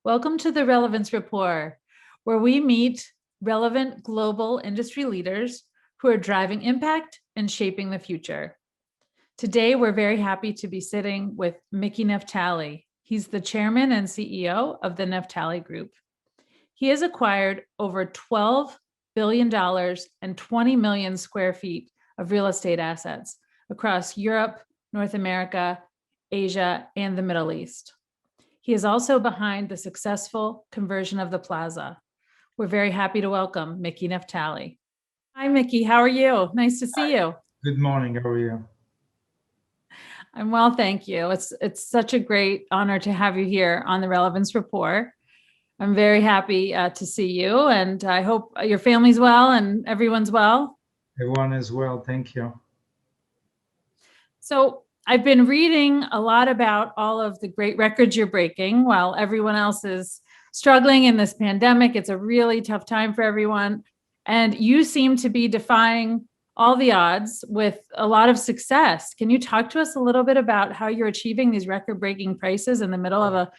Welcome to the Relevance Rapport, where we meet relevant global industry leaders who are driving impact and shaping the future. Today, we're very happy to be sitting with Miki Naftali. He's the chairman and CEO of the Naftali Group. He has acquired over $12 billion and 20 million square feet of real estate assets across Europe, North America, Asia, and the Middle East. He is also behind the successful conversion of the plaza. We're very happy to welcome Miki Naftali. Hi, Miki. How are you? Nice to see you. Good morning. How are you? I'm well, thank you. It's such a great honor to have you here on the Relevance Rapport. I'm very happy to see you, and I hope your family's well and everyone's well. Everyone is well. Thank you. So I've been reading a lot about all of the great records you're breaking while everyone else is struggling in this pandemic. It's a really tough time for everyone. And you seem to be defying all the odds with a lot of success. Can you talk to us a little bit about how you're achieving these record-breaking prices in the middle of a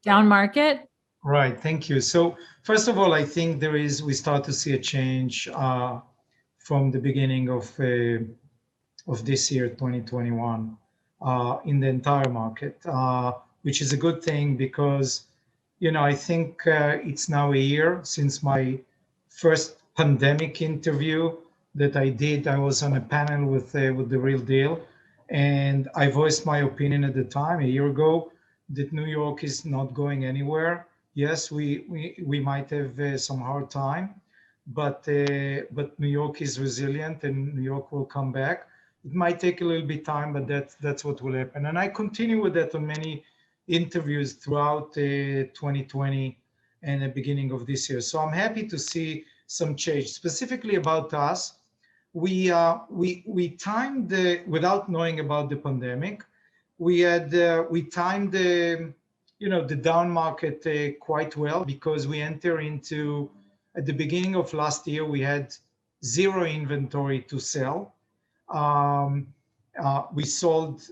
down market? Right. Thank you. So first of all, I think we start to see a change from the beginning of this year, 2021, in the entire market, which is a good thing because, I think it's now a year since my first pandemic interview that I did. I was on a panel with The Real Deal, and I voiced my opinion at the time a year ago that New York is not going anywhere. Yes, we might have some hard time, but New York is resilient and New York will come back. It might take a little bit time, but that's what will happen. And I continue with that on many interviews throughout 2020 and the beginning of this year. So I'm happy to see some change. Specifically about us, we timed without knowing about the pandemic. We timed the down market quite well because we enter into at the beginning of last year we had zero inventory to sell. We sold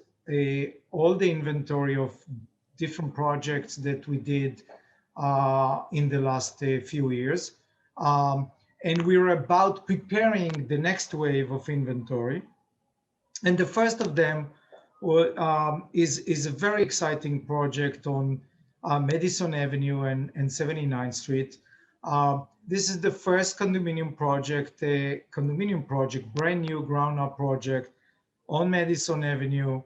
all the inventory of different projects that we did in the last few years. And we were about preparing the next wave of inventory. And the first of them is a very exciting project on Madison Avenue and 79th Street. This is the first condominium project, brand new ground up project on Madison Avenue,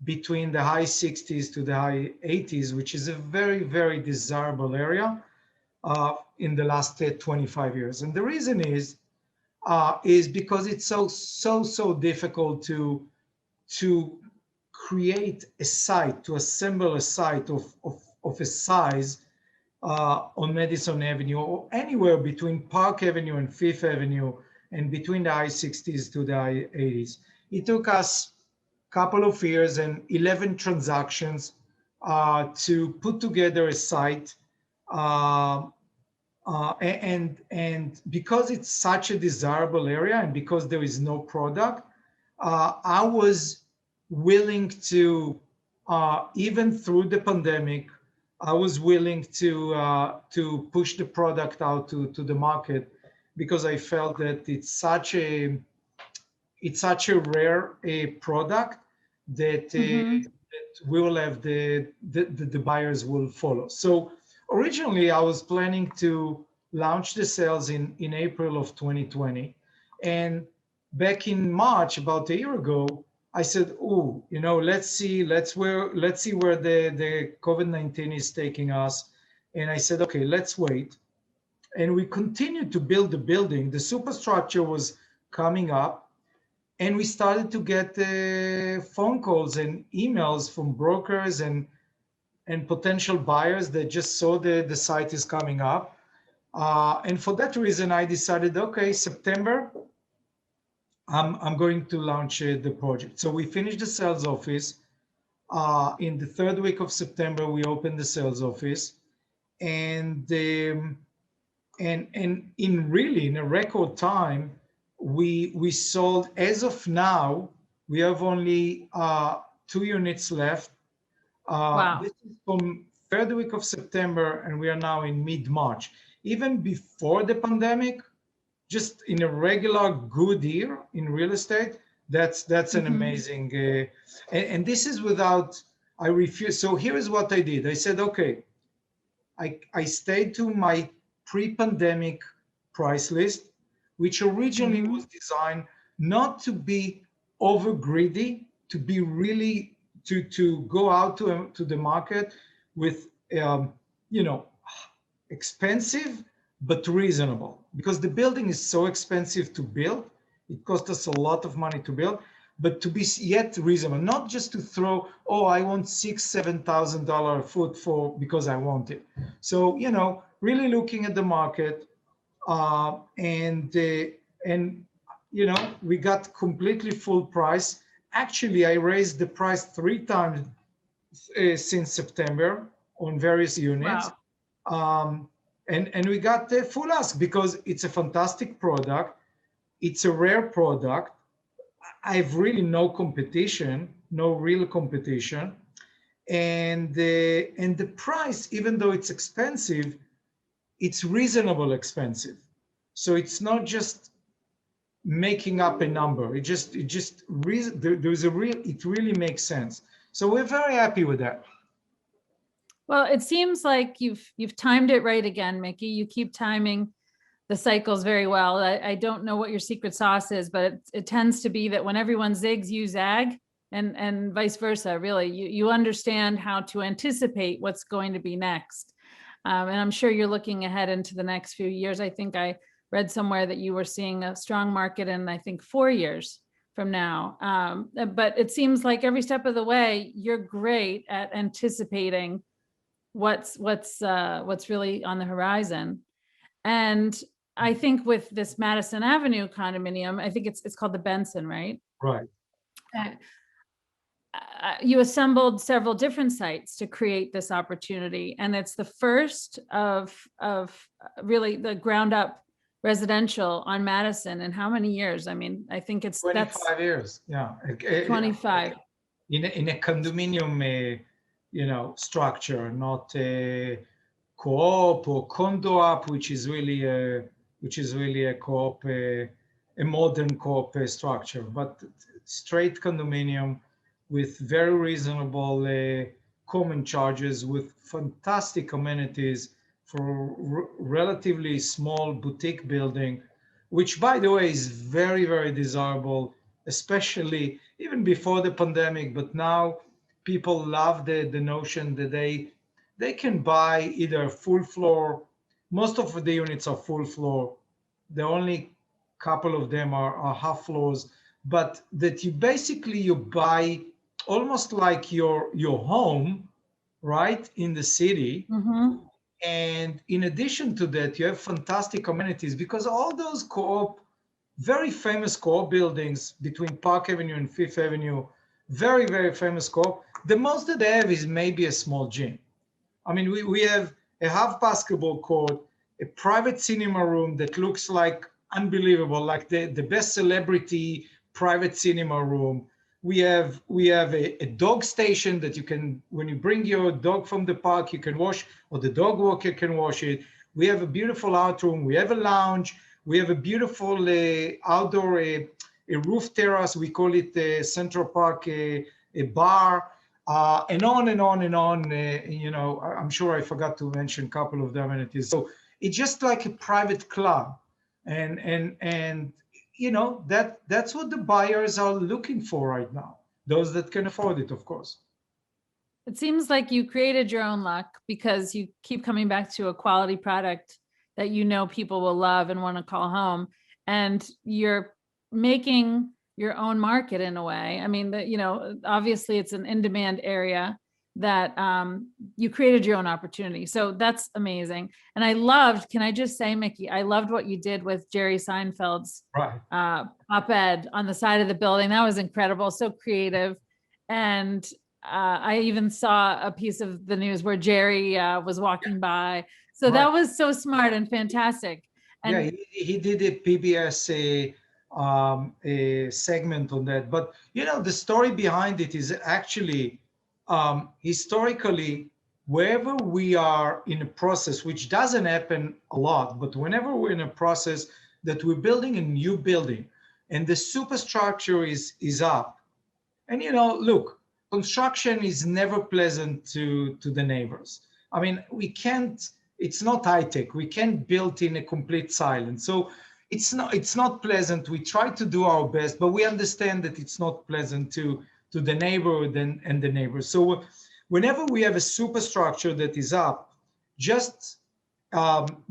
between the high 60s to the high 80s, which is a very, very desirable area in the last 25 years. And the reason is because it's so difficult to create a site, to assemble a site of a size on Madison Avenue or anywhere between Park Avenue and Fifth Avenue and between the high 60s to the high 80s. It took us a couple of years and 11 transactions to put together a site. And because it's such a desirable area and because there is no product, I was willing to, even through the pandemic, I was willing to push the product out to the market because I felt that it's such a rare product that, that we will have the buyers will follow. So originally I was planning to launch the sales in April of 2020, and back in March, about a year ago, I said, "Oh, let's see where the COVID-19 is taking us." And I said, "Okay, let's wait." And we continued to build the building. The superstructure was coming up, and we started to get phone calls and emails from brokers and potential buyers that just saw the site is coming up. And for that reason, I decided, okay, September, I'm going to launch the project. So we finished the sales office. In the third week of September, we opened the sales office, and in a record time, we sold. As of now, we have only 2 units left. Wow. This is from third week of September, and we are now in mid-March. Even before the pandemic, just in a regular good year in real estate, that's an amazing, and this is without, I refuse. So here is what I did. I said, okay, I stayed to my pre-pandemic price list, which originally was designed not to be over greedy, to be really, to go out to the market with, you know, expensive, but reasonable, because the building is so expensive to build. It cost us a lot of money to build, but to be yet reasonable, not just to throw, oh, I want $6,000-7,000 a foot for, because I want it. So, you know, really looking at the market, and you know, we got completely full price. Actually, I raised the price 3 times since September on various units. Wow. And we got the full ask because it's a fantastic product. It's a rare product. I've really no competition, no real competition. And the price, even though it's expensive, it's reasonable expensive. So it's not just making up a number. There's a real, it really makes sense. So we're very happy with that. Well, it seems like you've timed it right again, Miki. You keep timing the cycles very well. I don't know what your secret sauce is, but it tends to be that when everyone zigs, you zag, and vice versa. Really, you understand how to anticipate what's going to be next. And I'm sure you're looking ahead into the next few years. I think I read somewhere that you were seeing a strong market in, I think, 4 years from now. But it seems like every step of the way, you're great at anticipating what's really on the horizon. And I think with this Madison Avenue condominium, I think it's called the Benson, right? Right. You assembled several different sites to create this opportunity, and it's the first of really the ground up residential on Madison in how many years? I mean, I think it's 25 years. Yeah. 25 in a condominium, you know, structure, not a co-op or condo op, which is really a co-op, a modern co-op structure, but straight condominium with very reasonable common charges, with fantastic amenities for relatively small boutique building, which, by the way, is very, very desirable, especially even before the pandemic. But now people love the notion that they can buy either full floor. Most of the units are full floor. The only couple of them are half floors, but that you buy almost like your home, right, in the city. And in addition to that, you have fantastic amenities, because all those co-op, very famous co-op buildings between Park Avenue and Fifth Avenue, very, very famous co-op, the most that they have is maybe a small gym. I mean, we have a half basketball court, a private cinema room that looks like unbelievable, like the best celebrity private cinema room. We have a dog station that you can, when you bring your dog from the park, you can wash, or the dog walker can wash it. We have a beautiful out room. We have a lounge. We have a beautiful outdoor, a roof terrace. We call it Central Park, a bar. And on and on and on. You know, I'm sure I forgot to mention a couple of the amenities. So it's just like a private club, and you know, that's what the buyers are looking for right now. Those that can afford it, of course. It seems like you created your own luck, because you keep coming back to a quality product that you know people will love and want to call home, and you're making your own market in a way. I mean, you know, obviously it's an in-demand area that you created your own opportunity. So that's amazing. And I loved, can I just say, Miki, I loved what you did with Jerry Seinfeld's op-ed on the side of the building. That was incredible, so creative. And I even saw a piece of the news where Jerry was walking by. So that was so smart and fantastic. And yeah, he did a PBS a segment on that. But you know, the story behind it is actually historically wherever we are in a process, which doesn't happen a lot, but whenever we're in a process that we're building a new building and the superstructure is up, and look, construction is never pleasant to the neighbors. I mean, we can't, it's not high tech. We can't build in a complete silence. So it's not pleasant. We try to do our best, but we understand that it's not pleasant to the neighborhood and the neighbors. So whenever we have a superstructure that is up, just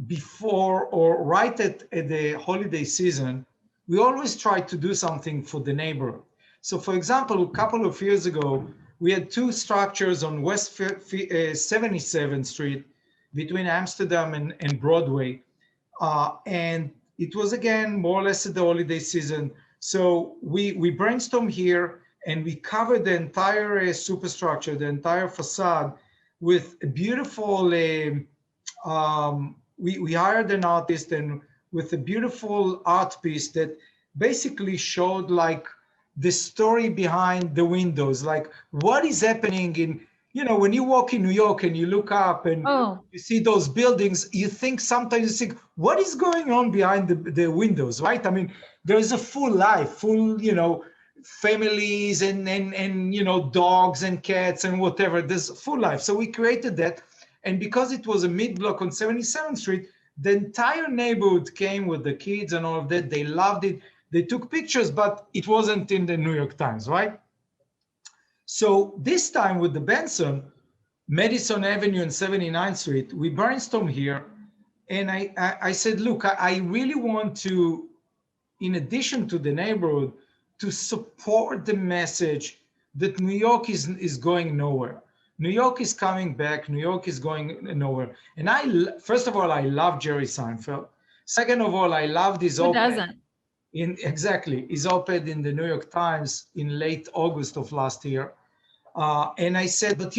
before or right at the holiday season, we always try to do something for the neighborhood. So for example, a couple of years ago, we had two structures on West 77th Street between Amsterdam and Broadway. And it was, again, more or less at the holiday season. So we brainstormed here and we covered the entire superstructure, the entire facade with a beautiful, we hired an artist and with a beautiful art piece that basically showed like the story behind the windows, like what is happening in, when you walk in New York and you look up and you see those buildings, you think sometimes, you think, what is going on behind the windows, right? I mean, there's a full life, full, families and dogs and cats and whatever, there's full life. So we created that. And because it was a mid-block on 77th Street, the entire neighborhood came with the kids and all of that. They loved it. They took pictures, but it wasn't in the New York Times, right? So this time with the Benson, Madison Avenue and 79th Street, we brainstormed here. And I said, look, I really want to, in addition to the neighborhood, to support the message that New York is going nowhere. New York is coming back. New York is going nowhere. And first of all, I love Jerry Seinfeld. Second of all, I love this Who doesn't? His op-ed in the New York Times in late August of last year. And I said, but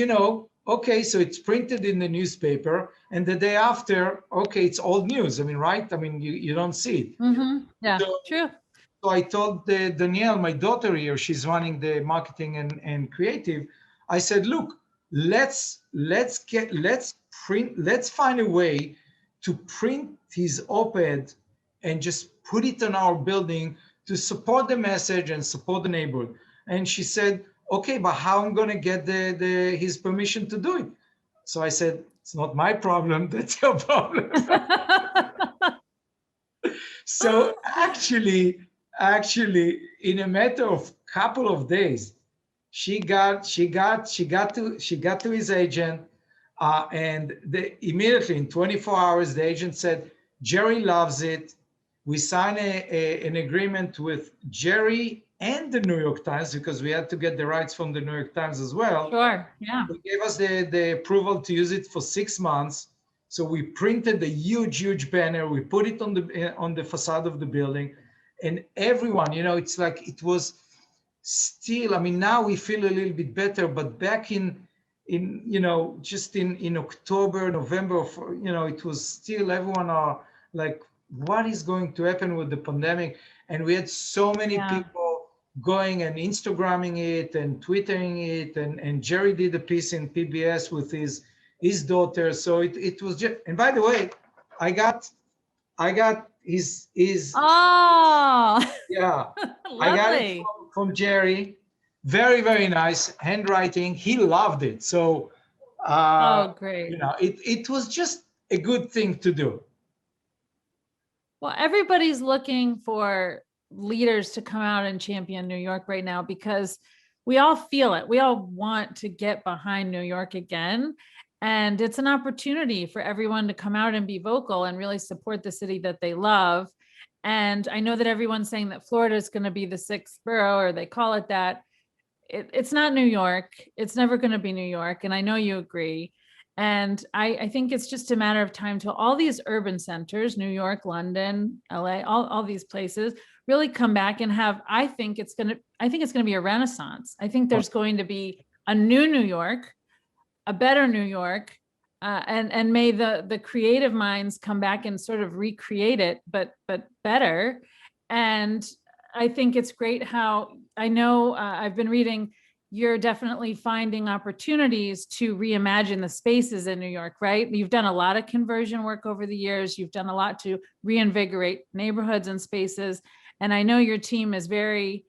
okay, so it's printed in the newspaper, and the day after, okay, it's old news. I mean, right? I mean, you don't see it. Mm-hmm. Yeah, so, true. So I told Danielle, my daughter here, she's running the marketing and creative. I said, look, let's find a way to print his op-ed and just put it on our building to support the message and support the neighborhood. And she said, okay, but how I'm going to get his permission to do it? So I said, it's not my problem. That's your problem. So actually, in a matter of couple of days, she got to his agent, and immediately in 24 hours, the agent said, Jerry loves it. We signed an agreement with Jerry and the New York Times, because we had to get the rights from the New York Times as well. Sure, yeah. They gave us the approval to use it for 6 months. So we printed a huge banner. We put it on the facade of the building, and everyone, it's like it was still. I mean, now we feel a little bit better, but back in just in October, November, it was still, everyone are like, what is going to happen with the pandemic? And we had so many people going and Instagramming it and Twittering it, and Jerry did a piece in PBS with his daughter. So it was just, and by the way, I got his oh yeah, lovely. I got it from Jerry. Very nice handwriting. He loved it. So oh, great. It was just a good thing to do. Well, everybody's looking for leaders to come out and champion New York right now, because we all feel it. We all want to get behind New York again. And it's an opportunity for everyone to come out and be vocal and really support the city that they love. And I know that everyone's saying that Florida is going to be the 6th borough, or they call it that. It's not New York. It's never going to be New York. And I know you agree. And I think it's just a matter of time till all these urban centers, New York, London, LA, all these places really come back and have, I think it's going to be a renaissance. I think there's going to be a new New York, a better New York, and may the creative minds come back and sort of recreate it, but better. And I think it's great how, I know I've been reading you're definitely finding opportunities to reimagine the spaces in New York, right? You've done a lot of conversion work over the years. You've done a lot to reinvigorate neighborhoods and spaces. And I know your team is very,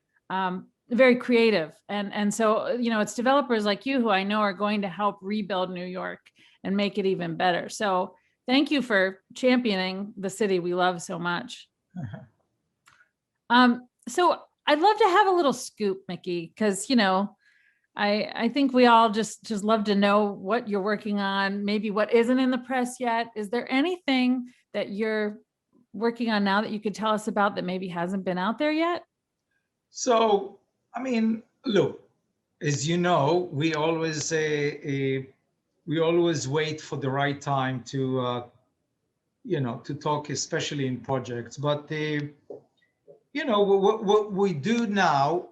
very creative. And so, it's developers like you who I know are going to help rebuild New York and make it even better. So thank you for championing the city we love so much. So I'd love to have a little scoop, Miki, because, I think we all just love to know what you're working on, maybe what isn't in the press yet. Is there anything that you're working on now that you could tell us about that maybe hasn't been out there yet? So, I mean, look, as you know, we always wait for the right time to talk, especially in projects. But what we do now,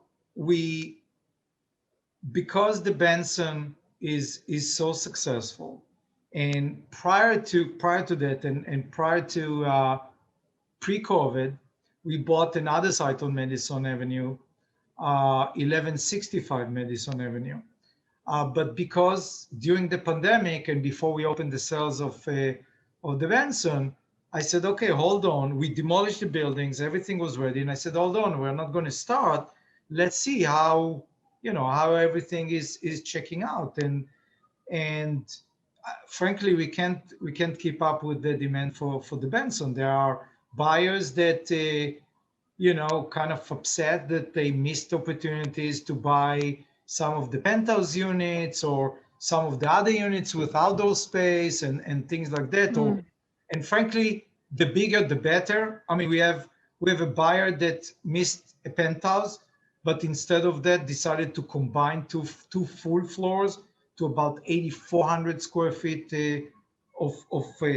because the Benson is so successful, and prior to that, and prior to pre-COVID, we bought another site on Madison Avenue, 1165 Madison Avenue. But because during the pandemic and before we opened the sales of the Benson, I said, okay, hold on. We demolished the buildings, everything was ready, and I said, hold on, we're not going to start. Let's see how everything is checking out. And frankly, we can't keep up with the demand for the Benson. There are buyers that kind of upset that they missed opportunities to buy some of the penthouse units or some of the other units with outdoor space and things like that. And frankly, the bigger the better. I mean, we have a buyer that missed a penthouse, but instead of that decided to combine two full floors to about 8,400 square feet of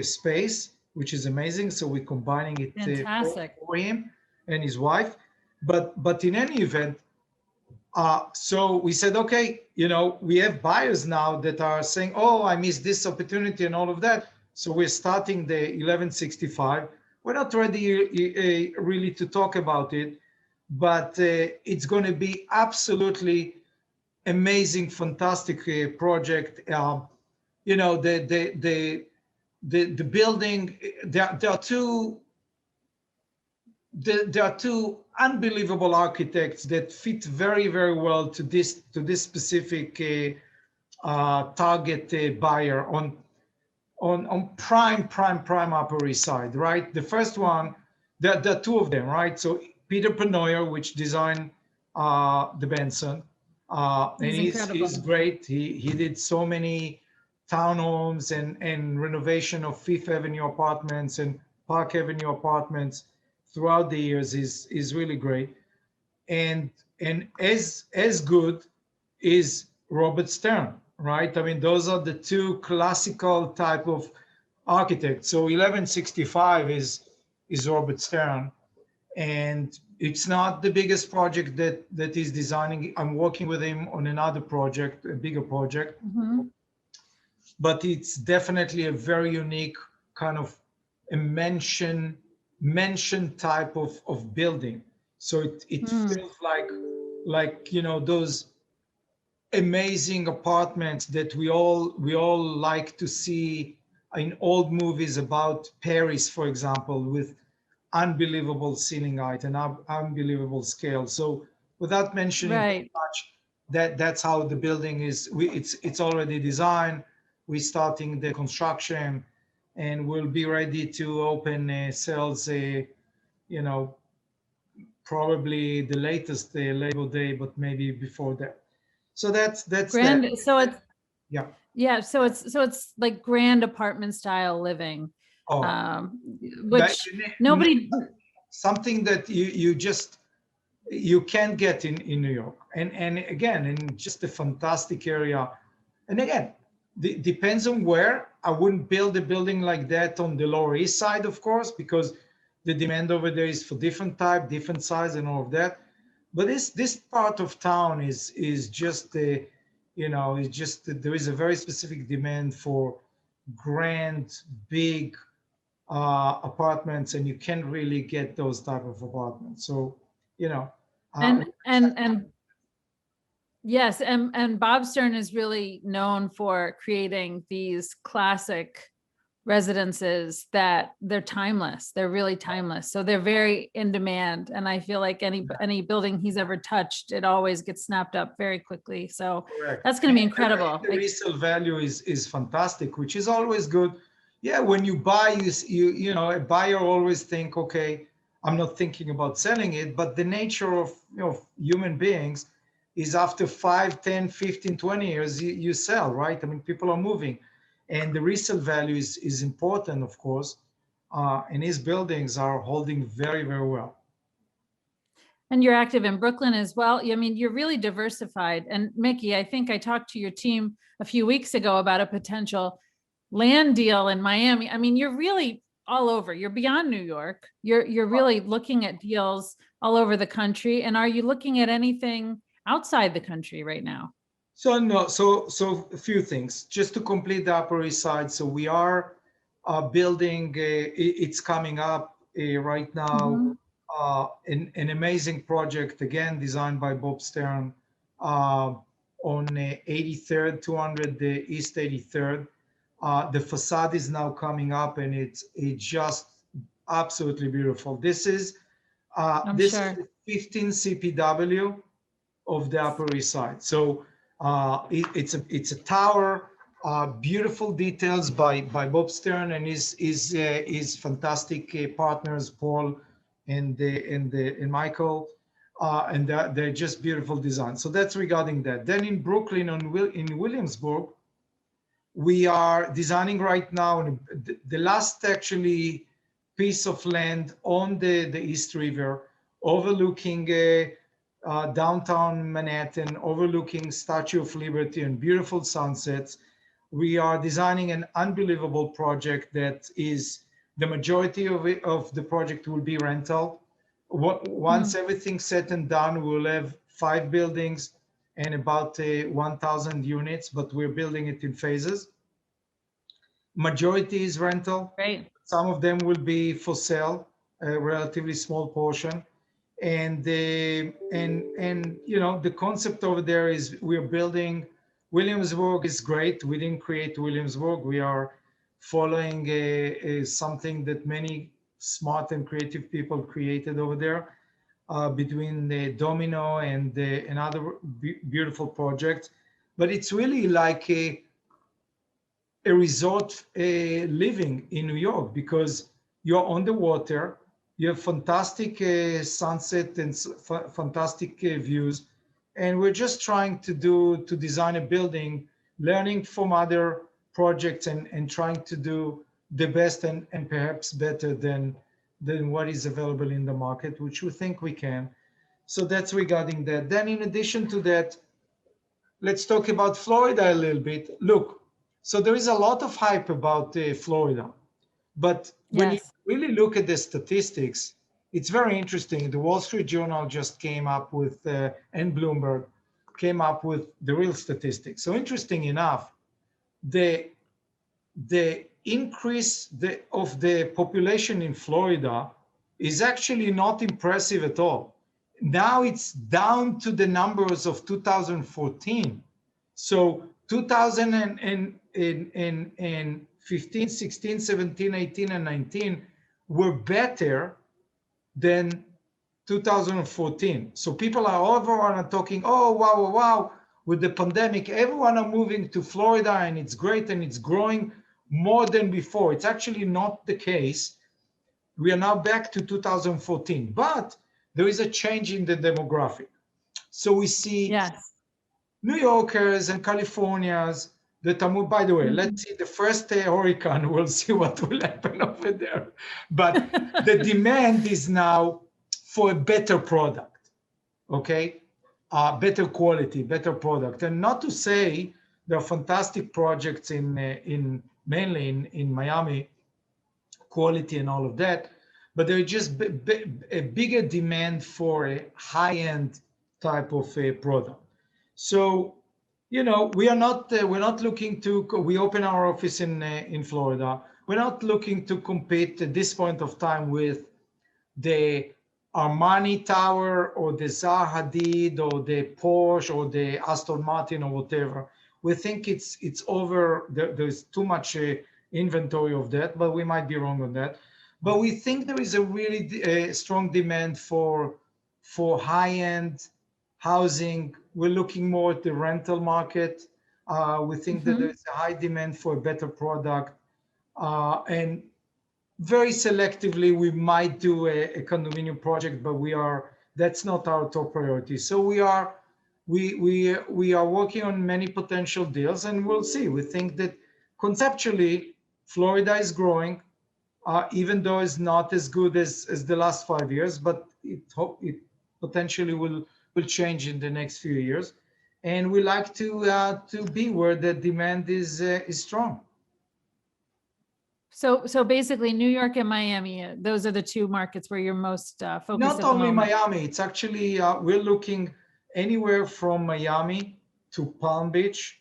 space, which is amazing. So we're combining it for him and his wife. But in any event, so we said, okay, we have buyers now that are saying, oh, I missed this opportunity and all of that. So we're starting the 1165. We're not ready really to talk about it, but it's going to be absolutely amazing, fantastic project. The building, there are two unbelievable architects that fit very, very well to this specific target buyer on prime Upper East Side, right? The first one, there are two of them, right? So Peter Penoyer, which designed the Benson, and he's great. He did so many townhomes and renovation of Fifth Avenue apartments and Park Avenue apartments throughout the years is really great. And as good is Robert Stern, right? I mean, those are the two classical type of architects. So 1165 is Robert Stern, and it's not the biggest project that he's designing. I'm working with him on another project, a bigger project, but it's definitely a very unique kind of a mansion type of building. So it feels like those amazing apartments that we all like to see in old movies about Paris, for example, with unbelievable ceiling height and unbelievable scale. So without mentioning too much, that's how the building is. It's already designed. We're starting the construction, and we'll be ready to open sales. Probably the latest Labor Day, but maybe before that. So that's grand. that. So it's yeah. So it's like grand apartment style living, which nobody. Something that you can't get in New York, and again, in just a fantastic area. And again, depends on where. I wouldn't build a building like that on the Lower East Side, of course, because the demand over there is for different type, different size, and all of that. But this part of town is just it's just there is a very specific demand for grand, big apartments, and you can't really get those type of apartments. So and Yes, and Bob Stern is really known for creating these classic residences that they're timeless. They're really timeless. So they're very in demand. And I feel like any building he's ever touched, it always gets snapped up very quickly. So Correct. that's going to be And I incredible. think the resale value is fantastic, which is always good. Yeah, when you buy, you know, a buyer always think, okay, I'm not thinking about selling it, but the nature of, you know, human beings is after 5, 10, 15, 20 years, you sell, right? I mean, people are moving, and the resale value is important, of course. And his buildings are holding very, very well. And you're active in Brooklyn as well. I mean, you're really diversified. And Miki, I think I talked to your team a few weeks ago about a potential land deal in Miami. I mean, you're really all over. You're beyond New York. You're really looking at deals all over the country. And are you looking at anything outside the country right now? So no, so a few things just to complete the Upper East Side. So we are building. It's coming up right now. Mhm. An amazing project again designed by Bob Stern on 83rd, 200 East 83rd. The facade is now coming up, and it's just absolutely beautiful. This is I'm this is sure. the 15 CPW of the Upper East Side. So it's a tower, beautiful details by Bob Stern and his fantastic partners Paul and Michael, and they're just beautiful design. So that's regarding that. Then in Brooklyn in Williamsburg, we are designing right now the last actually piece of land on the East River, overlooking downtown Manhattan, overlooking Statue of Liberty and beautiful sunsets. We are designing an unbelievable project that is the majority of the project will be rental. Once Mm, everything's said and done, we'll have 5 buildings and about 1,000 units, but we're building it in phases. Majority is rental. great. Some of them will be for sale, a relatively small portion. And you know, the concept over there is we're building. Williamsburg is great. We didn't create Williamsburg. We are following something that many smart and creative people created over there, between the Domino and other beautiful projects. But it's really like a resort living in New York, because you're on the water, you have fantastic sunset and fantastic views, and we're just trying to design a building, learning from other projects and trying to do the best and perhaps better than what is available in the market, which we think we can. So that's regarding that. Then in addition to that, let's talk about Florida a little bit. Look, so there is a lot of hype about Florida, but when you Yes. really look at the statistics, it's very interesting. The Wall Street Journal just came up with, and Bloomberg came up with the real statistics. So interesting enough, the increase of the population in Florida is actually not impressive at all. Now it's down to the numbers of 2014. So 2015, 16, 17, 18, and 19 were better than 2014. So people are everyone are talking, oh wow, wow, wow, with the pandemic, everyone are moving to Florida and it's great and it's growing more than before. It's actually not the case. We are now back to 2014, but there is a change in the demographic. So we see Yes. New Yorkers and Californians that are moved. By the way, Mhm. let's see the first hurricane. We'll see what will happen over there. But the demand is now for a better product, okay? Better quality, better product. And not to say there are fantastic projects in mainly in Miami, quality and all of that, but there is just a bigger demand for a high-end type of a product. So, you know, we're not looking to. We open our office in Florida. We're not looking to compete at this point of time with the Armani Tower or the Zaha Hadid or the Porsche or the Aston Martin or whatever. We think it's over. There's too much inventory of that, but we might be wrong on that. But we think there is a really strong demand for high-end housing. We're looking more at the rental market. We think that Mhm. there's a high demand for a better product, and very selectively we might do a condominium project, but that's not our top priority. So we are working on many potential deals, and we'll see. We think that conceptually Florida is growing, even though it's not as good as the last 5 years, but it potentially will change in the next few years, and we like to be where the demand is strong. So basically, New York and Miami, those are the two markets where you're most focused Not at the only moment. Miami, it's actually, we're looking anywhere from Miami to Palm Beach.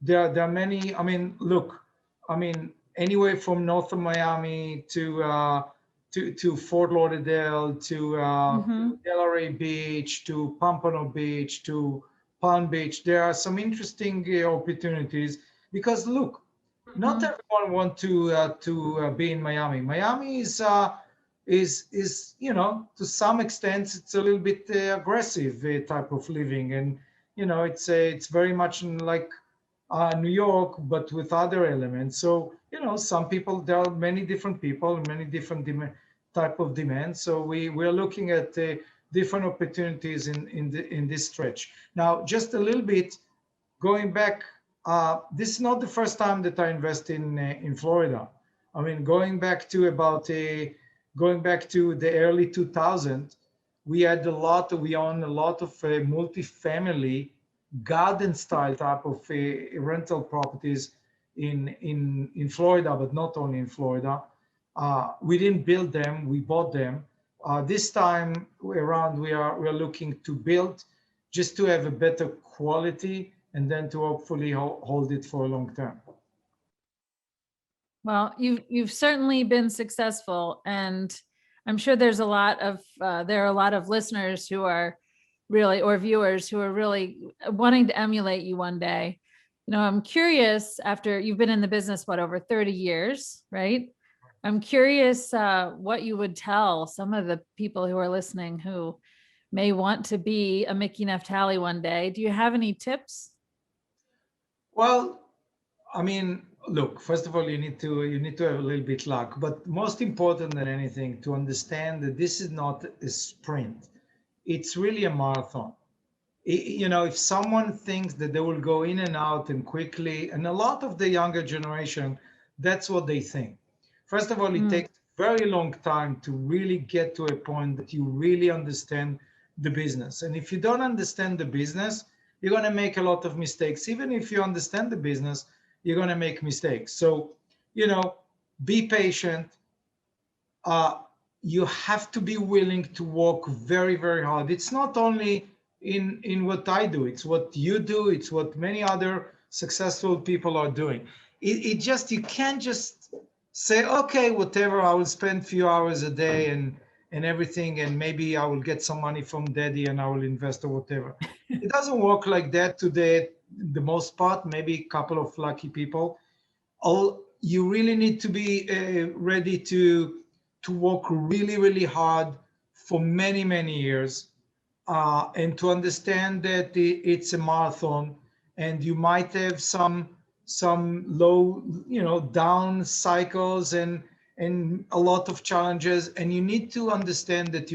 There are many, I mean, look, I mean, anywhere from north of Miami to Fort Lauderdale, to Mhm. Delray Beach, to Pompano Beach, to Palm Beach. There are some interesting opportunities because look, not Mhm. everyone want to be in Miami. Miami is to some extent it's a little bit aggressive type of living, and it's very much like New York but with other elements. So some people, there are many different people, many different type of demands. So we're looking at different opportunities in this stretch. Now just a little bit going back, this is not the first time that I invest in Florida. I mean, going back to the early 2000s, we own a lot of multifamily garden style type of rental properties in Florida, but not only in Florida. We didn't build them; we bought them. This time around, we are looking to build just to have a better quality and then to hopefully hold it for a long term. Well, you've certainly been successful, and I'm sure there are a lot of listeners who are really, or viewers who are really wanting to emulate you one day. I'm curious, after you've been in the business, over 30 years, right? I'm curious what you would tell some of the people who are listening who may want to be a Miki Naftali one day. Do you have any tips? Well, I mean, look, first of all, you need to have a little bit luck, but most important than anything, to understand that this is not a sprint. It's really a marathon. If someone thinks that they will go in and out and quickly, and a lot of the younger generation, that's what they think. First of all, it Mm. takes very long time to really get to a point that you really understand the business. And if you don't understand the business, you're going to make a lot of mistakes. Even if you understand the business, you're going to make mistakes. So, you know, be patient. uh, you have to be willing to work very, very hard. It's not only in what I do, it's what you do, it's what many other successful people are doing. It just, you can't just say, okay, whatever, I will spend a few hours a day and everything, and maybe I will get some money from daddy and I will invest or whatever. It doesn't work like that to the most part, maybe a couple of lucky people. All you really need to be ready to work really, really hard for many, many years, and to understand that it's a marathon, and you might have some low, down cycles and a lot of challenges, and you need to understand that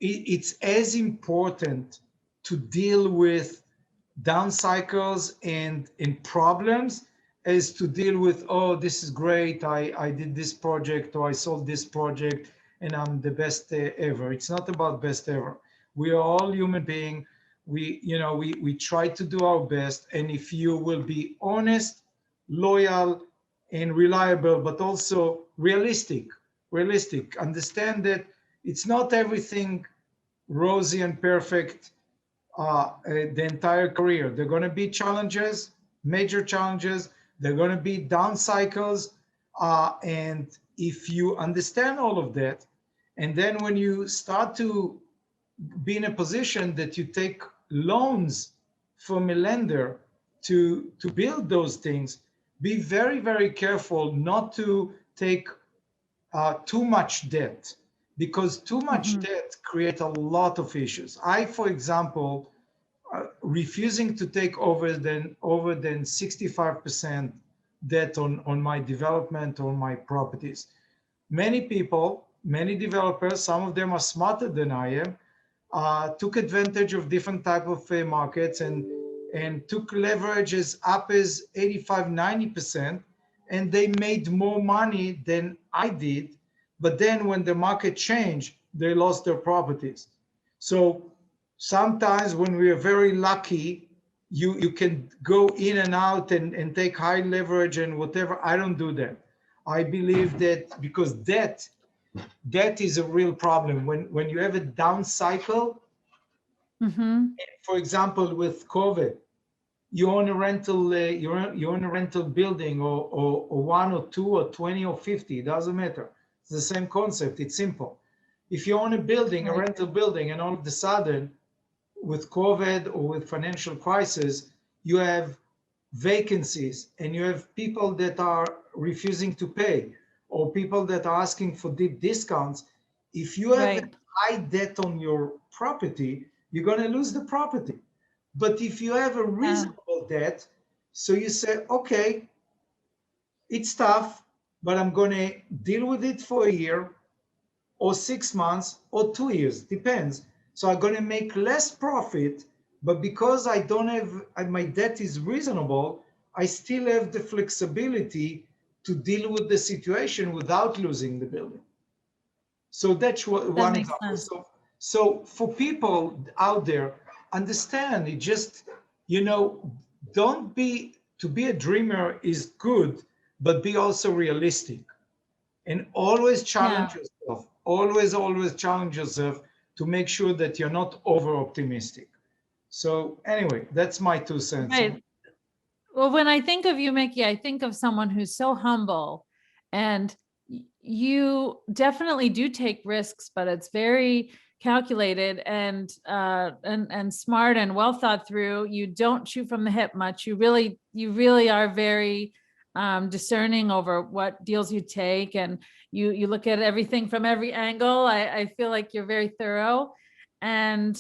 it's as important to deal with down cycles and problems as to deal with, oh, this is great, I did this project or I sold this project and I'm the best ever. It's not about best ever. We are all human beings. We try to do our best, and if you will be honest, loyal, and reliable, but also realistic, understand that it's not everything rosy and perfect the entire career. There are going to be challenges, major challenges. There are going to be down cycles. And if you understand all of that, And then when you start to be in a position that you take loans from a lender to build those things, be very, very careful not to take too much debt, because too much Mhm. debt create a lot of issues. I, for example, refusing to take over than 65% debt on my development, on my properties. Many people, many developers, some of them are smarter than I am, took advantage of different type of markets and took leverages up as 85, 90%, and they made more money than I did. But then when the market changed, they lost their properties. So sometimes when we are very lucky, you can go in and out and take high leverage and whatever. I don't do that. I believe that because debt is a real problem. When you have a down cycle, Mhm. for example, with COVID, you own a rental, you own a rental building, or one or two or 20 or 50, it doesn't matter. It's the same concept. It's simple. If you own a building, a Right. rental building, and all of a sudden, with COVID or with financial crisis, you have vacancies and you have people that are refusing to pay, or people that are asking for deep discounts. If you have a Right. high debt on your property, you're going to lose the property. But if you have a Yeah. reasonable debt, so you say, okay, it's tough, but I'm going to deal with it for a year or 6 months or 2 years, depends. So I'm going to make less profit, but because I don't have, my debt is reasonable, I still have the flexibility to deal with the situation without losing the building. So that's That one makes example. sense. So for people out there, understand it. Just, don't be, to be a dreamer is good, but be also realistic, and always Yeah. challenge yourself. Always challenge yourself to make sure that you're not over optimistic. So anyway, that's my 2 cents on. Right. Well, when I think of you, Miki, I think of someone who's so humble, and you definitely do take risks, but it's very calculated and smart and well thought through. You don't shoot from the hip much. You really are very discerning over what deals you take, and you look at everything from every angle. I feel like you're very thorough, and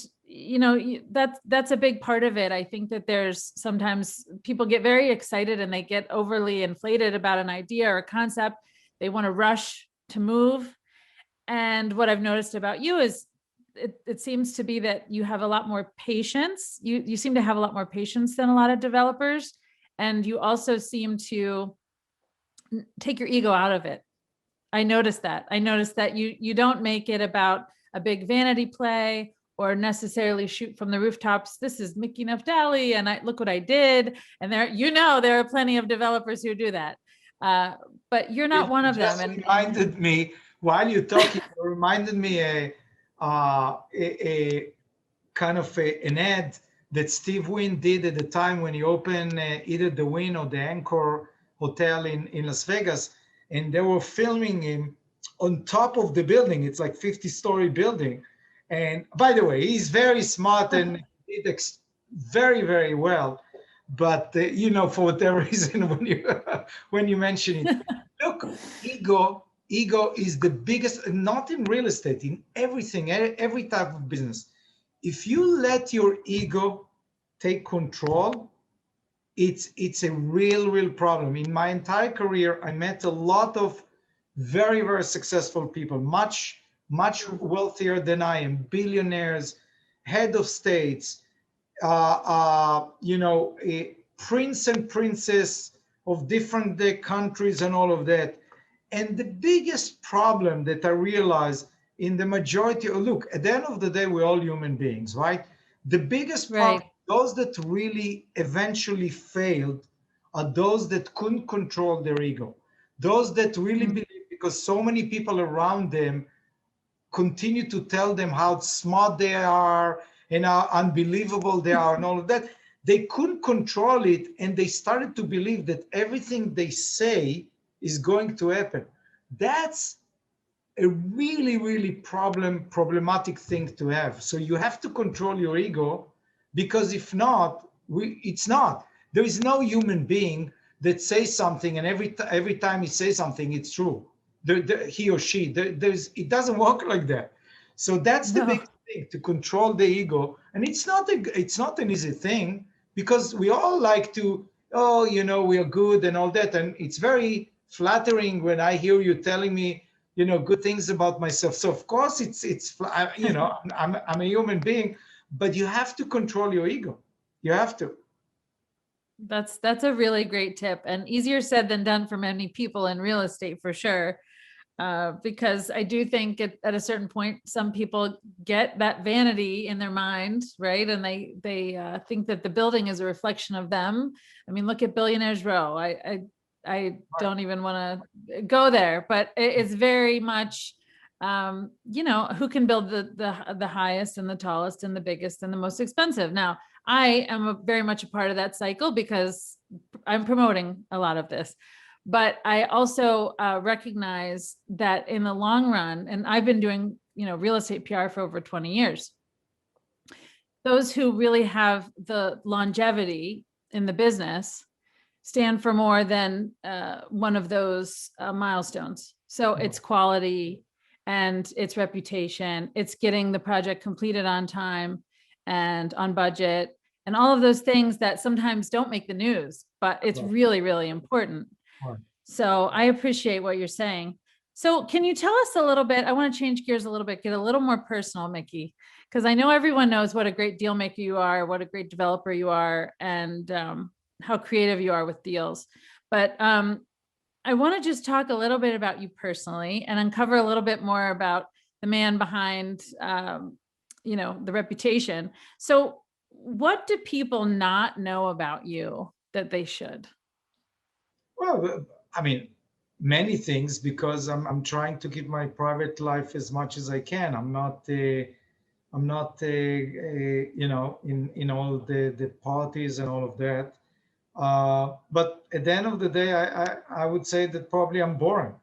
that's a big part of it. I think that there's sometimes people get very excited and they get overly inflated about an idea or a concept. They want to rush to move. And what I've noticed about you is it seems to be that you have a lot more patience. You seem to have a lot more patience than a lot of developers. And you also seem to take your ego out of it. I noticed that you don't make it about a big vanity play or necessarily shoot from the rooftops. This is Miki Naftali, and I look what I did. And there are plenty of developers who do that, uh, but you're not It one of them. just reminded me, while you're talking, it reminded me a kind of an ad that Steve Wynn did at the time when he opened either the Wynn or the Anchor Hotel in Las Vegas, and they were filming him on top of the building. It's like 50-story building. And by the way, he's very smart and did very, very well. But for whatever reason, when you mention it, look, ego is the biggest, not in real estate, in everything, every type of business. If you let your ego take control, it's a real problem. In my entire career, I met a lot of very, very successful people, much wealthier than I am, billionaires, head of states, a prince and princess of different countries and all of that. And the biggest problem that I realize in the majority, look, at the end of the day, we're all human beings, right? The biggest problem, Right. those that really eventually failed are those that couldn't control their ego. Those that really Mm. believe, because so many people around them continue to tell them how smart they are and how unbelievable they are and all of that. They couldn't control it, and they started to believe that everything they say is going to happen. That's a really, really problematic thing to have. So you have to control your ego, because if not, it's not. There is no human being that says something and every time he says something, it's true. He or she, it doesn't work like that. So that's the No. big thing, to control the ego. And it's not an easy thing, because we all like to, oh, we are good and all that. And it's very flattering when I hear you telling me, good things about myself. So of course I'm a human being, but you have to control your ego. You have to. That's a really great tip, and easier said than done for many people in real estate for sure. Because I do think at a certain point, some people get that vanity in their mind, right? And they think that the building is a reflection of them. I mean, look at Billionaires Row. I don't even want to go there, but it's very much, who can build the highest and the tallest and the biggest and the most expensive. Now, I am very much a part of that cycle because I'm promoting a lot of this. But I also recognize that in the long run, and I've been doing, real estate PR for over 20 years, those who really have the longevity in the business stand for more than one of those milestones. So it's quality and it's reputation, it's getting the project completed on time and on budget, and all of those things that sometimes don't make the news, but it's really, really important. So I appreciate what you're saying. So can you tell us a little bit? I want to change gears a little bit, get a little more personal, Miki, because I know everyone knows what a great deal maker you are, what a great developer you are, and how creative you are with deals. But I want to just talk a little bit about you personally and uncover a little bit more about the man behind, the reputation. So what do people not know about you that they should? Well, I mean, many things, because I'm trying to keep my private life as much as I can. I'm not in all the parties and all of that. But at the end of the day, I would say that probably I'm boring.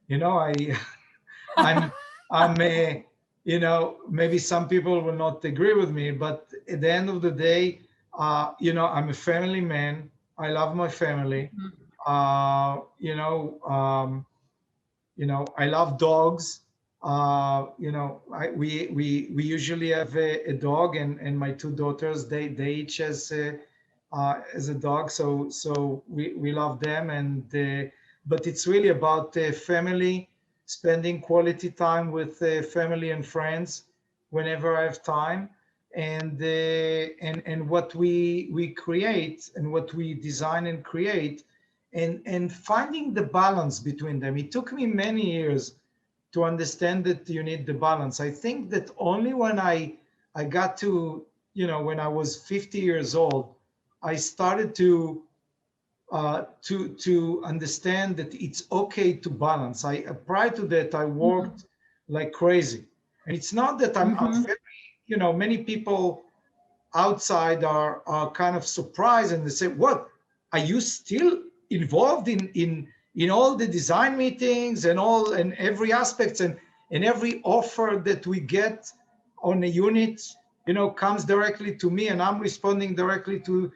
I I'm I'm a, maybe some people will not agree with me, but at the end of the day, I'm a family man. I love my family. Uh, you know, um, I love dogs. We usually have a dog, and my two daughters, they each as a dog. So we love them, and but it's really about family, spending quality time with family and friends whenever I have time, and what we create and what we design and create, and finding the balance between them. It took me many years to understand that you need the balance. I think that only when I got to, when I was 50 years old, I started to understand that it's okay to balance. Prior to that, I worked like crazy, and it's not that I'm very, many people outside are kind of surprised, and they say, "What? Are you still involved in all the design meetings and all and every aspects, and every offer that we get on a unit, comes directly to me, and I'm responding directly to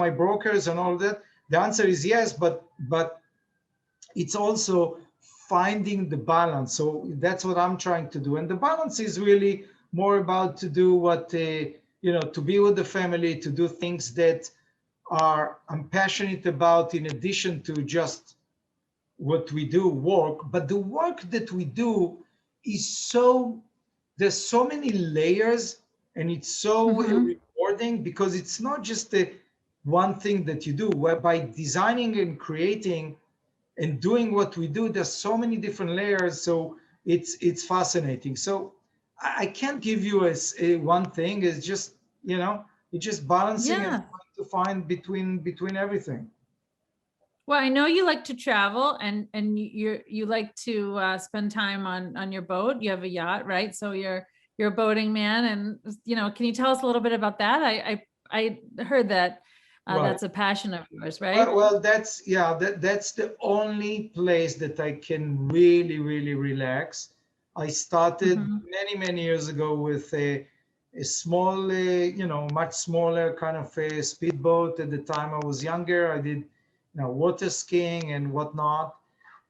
my brokers and all that?" The answer is yes, but it's also finding the balance. So that's what I'm trying to do, and the balance is really more about to do what to be with the family, to do things that I'm passionate about, in addition to just what we do, work. But the work that we do is there's so many layers, and it's so rewarding, because it's not just the one thing that you do. Where by designing and creating and doing what we do, there's so many different layers. So it's fascinating. So I can't give you a one thing. It's just, it's just balancing and Yeah. trying to find between everything. Well, I know you like to travel, and you like to spend time on your boat. You have a yacht, right? So you're a boating man, and can you tell us a little bit about that? I heard that Right. that's a passion of yours, right? Well, that's the only place that I can really, really relax. I started Mm-hmm. many years ago with a small, much smaller kind of a speedboat. At the time I was younger, I did, water skiing and whatnot.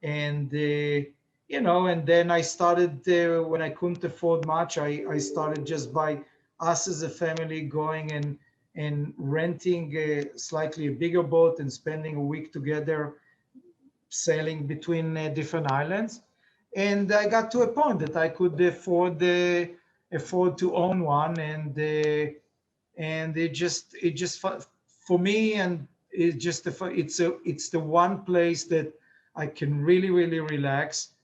And, and then I started, when I couldn't afford much, I started just by us as a family going and renting a slightly bigger boat and spending a week together sailing between different islands. And I got to a point that I could afford to own one, and it just for me, and it's the one place that I can really relax,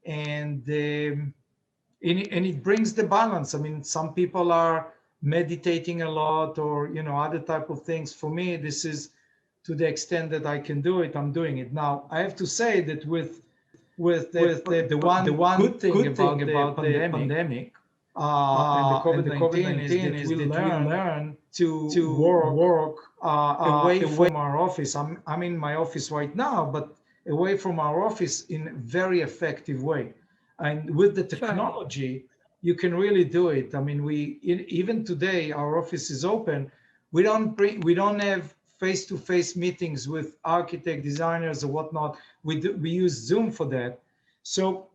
and it brings the balance. I mean, some people are meditating a lot, or other type of things. For me, this is, to the extent that I can do it, I'm doing it. Now I have to say that the one good thing about the pandemic and the And the COVID-19 is COVID-19 that is we that we learn to to work away away. from our office. I'm in my office right now, but away from our office in a very effective way. And with the Sure. technology, you can really do it. I mean, even today, our office is open. We don't have face-to-face meetings with architect, designers, or whatnot. We use Zoom for that. So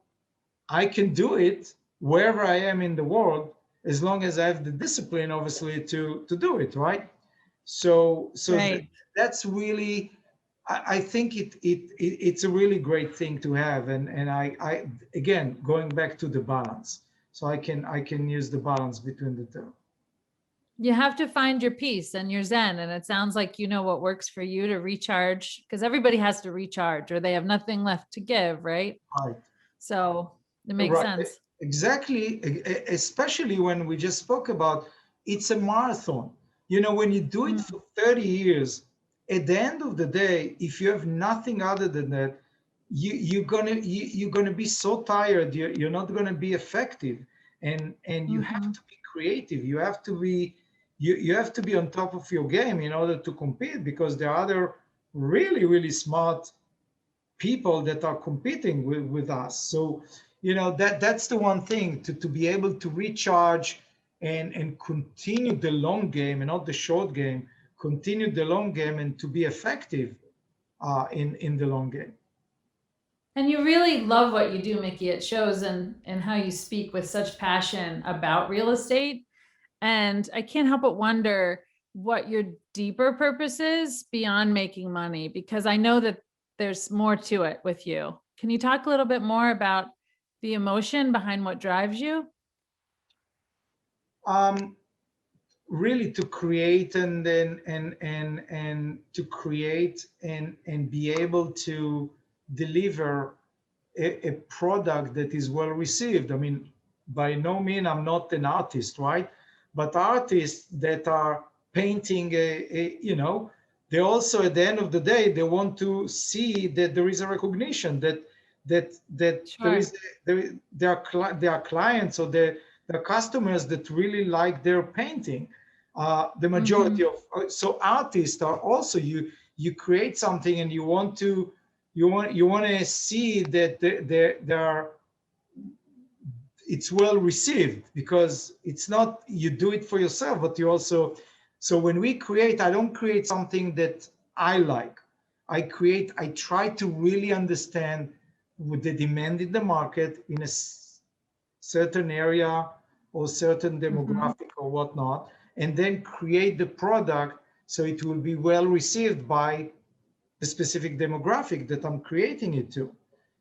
I can do it wherever I am in the world, as long as I have the discipline, obviously, to do it, right? So Right. that's really, I think it's a really great thing to have, and I again, going back to the balance, so I can use the balance between the two. You have to find your peace and your zen. And it sounds like you know what works for you to recharge, because everybody has to recharge or they have nothing left to give, right? Right. So it makes Right, sense. exactly. Especially when we just spoke about, it's a marathon. When you do it Mm. for 30 years, at the end of the day, if you have nothing other than that, you're gonna be so tired. You're not gonna be effective, and you have Mhm. to be creative. You have to be on top of your game in order to compete, because there are other really smart people that are competing with us. So, that's the one thing, to be able to recharge and continue the long game and not the short game, continue the long game and to be effective in the long game. And you really love what you do, Mickey. It shows in how you speak with such passion about real estate. And I can't help but wonder what your deeper purpose is beyond making money, because I know that there's more to it with you. Can you talk a little bit more about the emotion behind what drives you? Um, Really, to create, and to create and be able to deliver a product that is well received. I mean, by no means I'm not an artist, right? But artists that are painting, they also, at the end of the day, they want to see that there is a recognition, that there Sure. is there are clients, or there are customers that really like their painting. The majority Hmm. of, so artists are also, you create something, and you want to see that there are, it's well received, because it's not, you do it for yourself, but you also, so when we create, I don't create something that I like. I try to really understand with the demand in the market in a certain area or certain Hmm. demographic or whatnot, and then create the product so it will be well received by the specific demographic that I'm creating it to.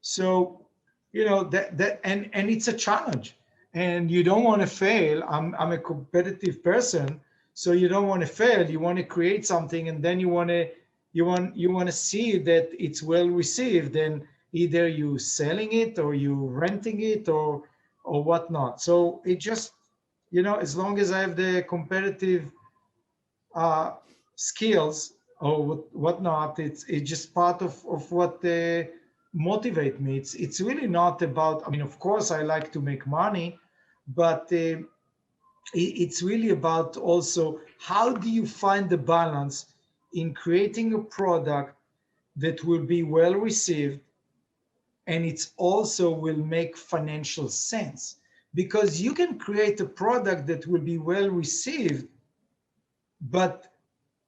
So, and it's a challenge, and you don't want to fail. I'm a competitive person, so you don't want to fail. You want to create something, and then you want to see that it's well received, and either you selling it or you renting it, or whatnot. So it just, as long as I have the competitive uh, skills or whatnot, it's just part of what motivate me. It's really not about. I mean, of course, I like to make money, but it's really about also, how do you find the balance in creating a product that will be well received, and it's also will make financial sense, because you can create a product that will be well received, but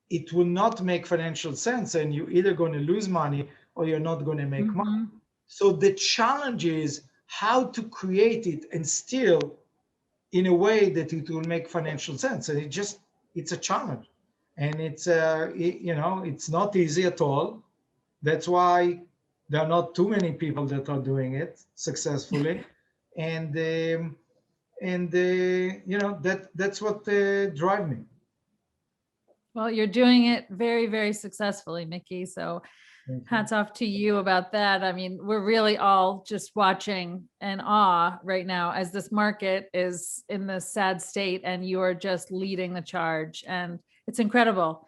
it will not make financial sense, and you're either going to lose money or you're not going to make money. Mhm. So the challenge is how to create it and still in a way that it will make financial sense. And it's a challenge, and it's not easy at all. That's why there are not too many people that are doing it successfully, and that's what drive me. Well, you're doing it very, very successfully, Miki. So Thank you. hats off to you about that. I mean, we're really all just watching in awe right now as this market is in this sad state, and you are just leading the charge, and it's incredible.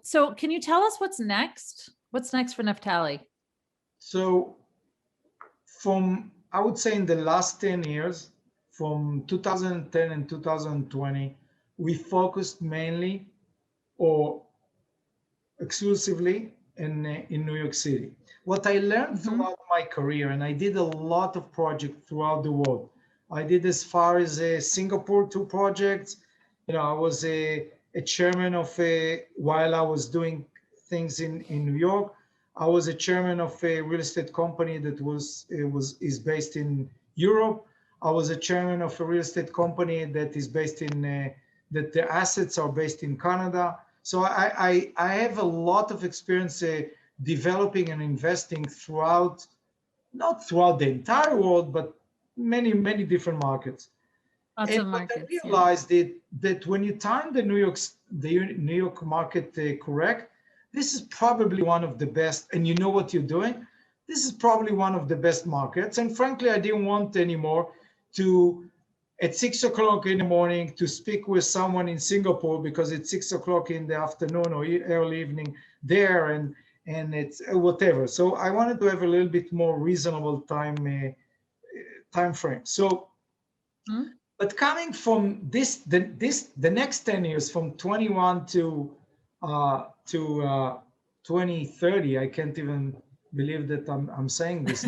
So can you tell us what's next? What's next for Naftali? So I would say in the last 10 years, from 2010 and 2020, we focused mainly or exclusively in New York City. What I learned throughout my career, and I did a lot of projects throughout the world. I did as far as Singapore, 2 projects. I was a chairman of while I was doing things in New York. I was a chairman of a real estate company that is based in Europe. I was a chairman of a real estate company that is based in that the assets are based in Canada. So I have a lot of experience developing and investing throughout, not throughout the entire world, but many, many different markets. Lots And of what I markets. Yeah. realized that when you time the New York market correct, this is probably one of the best, and you know what you're doing. This is probably one of the best markets. And frankly, I didn't want anymore to at 6 o'clock in the morning to speak with someone in Singapore because it's 6 o'clock in the afternoon or early evening there, and it's whatever. So I wanted to have a little bit more reasonable time frame. So, Mhm. but coming from the next 10 years, from 21 to 2030, I can't even believe that I'm saying this.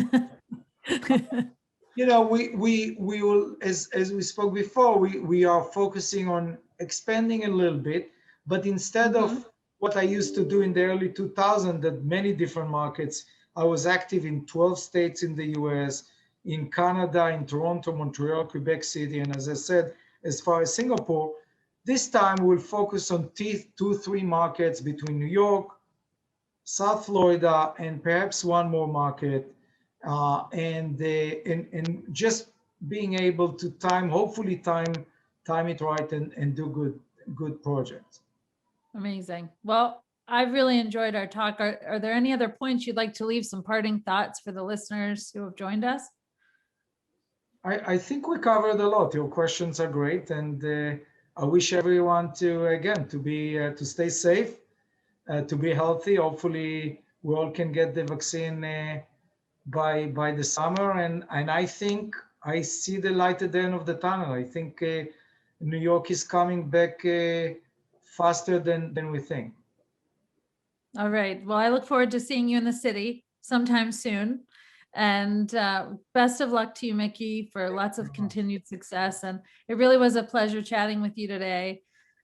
We will, as we spoke before, we are focusing on expanding a little bit, but instead of what I used to do in the early 2000s, that many different markets, I was active in 12 states in the US, in Canada, in Toronto, Montreal, Quebec City, and as I said, as far as Singapore, this time we'll focus on 3 markets between New York, South Florida, and perhaps one more market, and just being able to hopefully time it right and do good projects. Amazing. Well, I've really enjoyed our talk. Are there any other points you'd like to leave, some parting thoughts for the listeners who have joined us? I think we covered a lot. Your questions are great, and I wish everyone to stay safe, to be healthy. Hopefully, we all can get the vaccine by the summer, and I think I see the light at the end of the tunnel. I think New York is coming back faster than we think. All right. Well, I look forward to seeing you in the city sometime soon. And best of luck to you, Miki, for lots of continued success. And it really was a pleasure chatting with you today.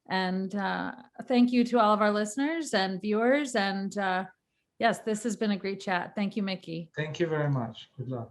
And thank you to all of our listeners and viewers. And yes, this has been a great chat. Thank you, Miki. Thank you very much. Good luck.